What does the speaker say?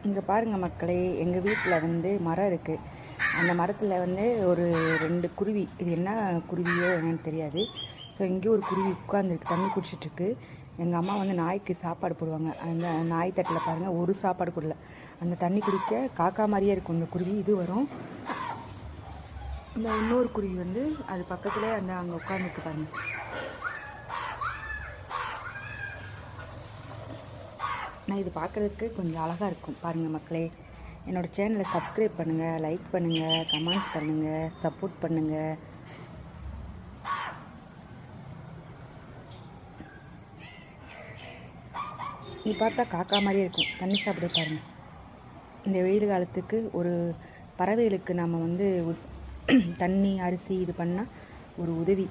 இங்கே பாருங்கள் மக்களே, எங்கள் வீட்டில் வந்து மரம் இருக்குது. அந்த மரத்தில் வந்து ஒரு 2 குருவி, இது என்ன குருவியோ என்னன்னு தெரியாது. ஸோ இங்கே ஒரு குருவி உட்காந்துருக்கு, தண்ணி குடிச்சிட்ருக்கு. எங்கள் அம்மா வந்து நாய்க்கு சாப்பாடு போடுவாங்க. அந்த நாய் தட்டில் பாருங்கள், ஒரு சாப்பாடு கொடுல. அந்த தண்ணி குடிக்க காக்கா மாதிரியே இருக்கும் இந்த குருவி. இது வரும். இந்த இன்னொரு குருவி வந்து அது பக்கத்துலேயே அங்கே உட்காந்துருக்கு பாருங்கள். நான் இது பார்க்குறதுக்கு கொஞ்சம் அழகாக இருக்கும் பாருங்கள் மக்களே. என்னோடய சேனலை சப்ஸ்கிரைப் பண்ணுங்கள், லைக் பண்ணுங்கள், கமெண்ட்ஸ் பண்ணுங்கள், சப்போர்ட் பண்ணுங்கள். இது பார்த்தா காக்கா மாதிரியே இருக்கும், தண்ணி சாப்பிட பாருங்கள். இந்த வெயில் காலத்துக்கு ஒரு பறவைகளுக்கு நம்ம வந்து தண்ணி அரிசி இது பண்ணால் ஒரு உதவி.